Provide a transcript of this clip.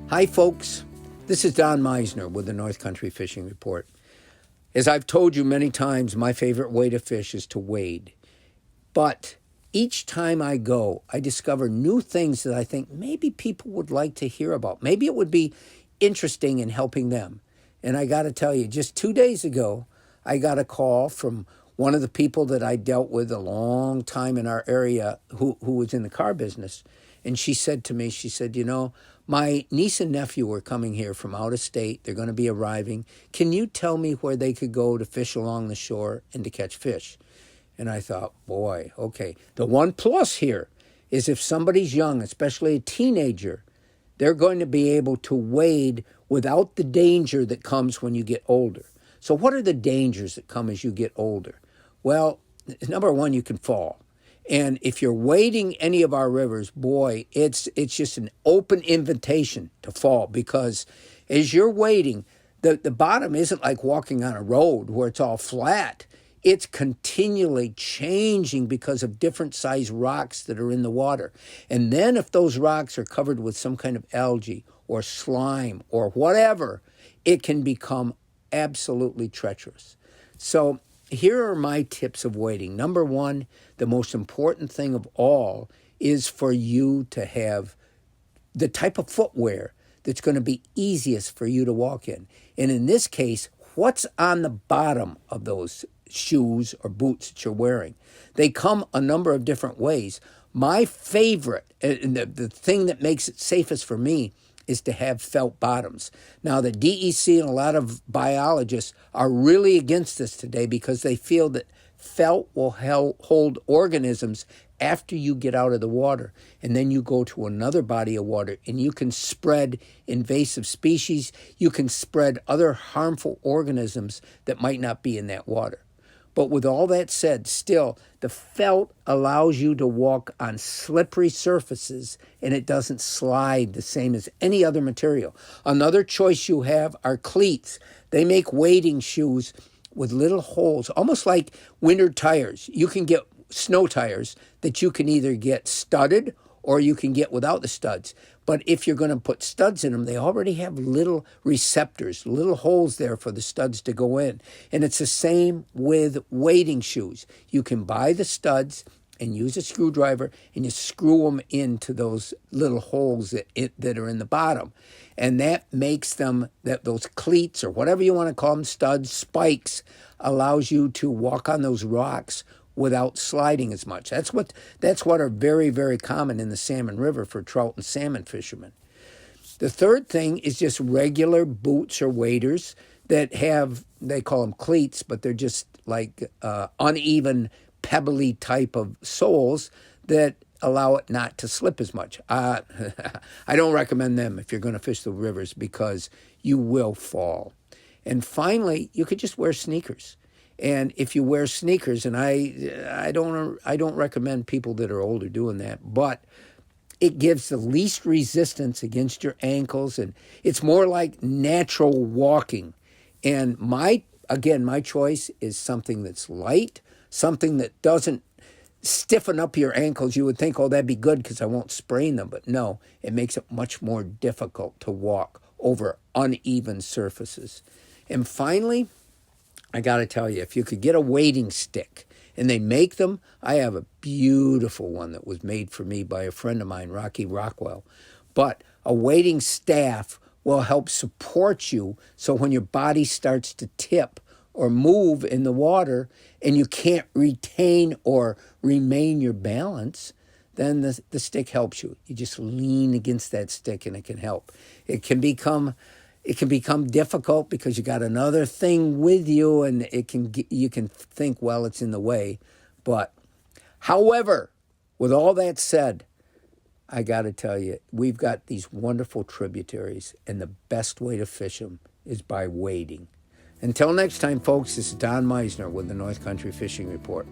Hi, folks. This is Don Meisner with the North Country Fishing Report. As I've told you many times, my favorite way to fish is to wade. But each time I go, I discover new things that I think maybe people would like to hear about. Maybe it would be interesting in helping them. And I got to tell you, just 2 days ago, I got a call from one of the people that I dealt with a long time in our area who was in the car business. And she said to me, my niece and nephew are coming here from out of state. They're going to be arriving. Can you tell me where they could go to fish along the shore and to catch fish? And I thought, boy, okay. The one plus here is if somebody's young, especially a teenager, they're going to be able to wade without the danger that comes when you get older. So what are the dangers that come as you get older? Well, number one, you can fall. And if you're wading any of our rivers, boy, it's just an open invitation to fall, because as you're wading, the bottom isn't like walking on a road where it's all flat. It's continually changing because of different size rocks that are in the water. And then if those rocks are covered with some kind of algae or slime or whatever, it can become absolutely treacherous. So here are my tips of wading. Number one, the most important thing of all is for you to have the type of footwear that's going to be easiest for you to walk in. And in this case, what's on the bottom of those shoes or boots that you're wearing? They come a number of different ways. My favorite, and the thing that makes it safest for me, is to have felt bottoms. Now, the DEC and a lot of biologists are really against this today because they feel that felt will hold organisms after you get out of the water. And then you go to another body of water and you can spread invasive species. You can spread other harmful organisms that might not be in that water. But with all that said, still, the felt allows you to walk on slippery surfaces and it doesn't slide the same as any other material. Another choice you have are cleats. They make wading shoes with little holes, almost like winter tires. You can get snow tires that you can either get studded or you can get without the studs. But if you're going to put studs in them, they already have little receptors, little holes there for the studs to go in. And it's the same with wading shoes. You can buy the studs and use a screwdriver and you screw them into those little holes that are in the bottom. And that makes them, those cleats or whatever you want to call them, studs, spikes, allows you to walk on those rocks without sliding as much. That's what are very, very common in the Salmon River for trout and salmon fishermen. The third thing is just regular boots or waders that have, they call them cleats, but they're just like uneven, pebbly type of soles that allow it not to slip as much. I don't recommend them if you're going to fish the rivers because you will fall. And finally, you could just wear sneakers. And if you wear sneakers, and I don't recommend people that are older doing that, but it gives the least resistance against your ankles, and it's more like natural walking. And my choice is something that's light, something that doesn't stiffen up your ankles. You would think, oh, that'd be good because I won't sprain them. But no, it makes it much more difficult to walk over uneven surfaces. And finally, I got to tell you, if you could get a wading stick, and they make them, I have a beautiful one that was made for me by a friend of mine, Rocky Rockwell. But a wading staff will help support you so when your body starts to tip or move in the water and you can't retain or remain your balance, then the stick helps you. You just lean against that stick and it can help. It can become difficult because you got another thing with you, and you can think, well, it's in the way. But however, with all that said, I got to tell you, we've got these wonderful tributaries, and the best way to fish them is by wading. Until next time, folks, this is Don Meisner with the North Country Fishing Report.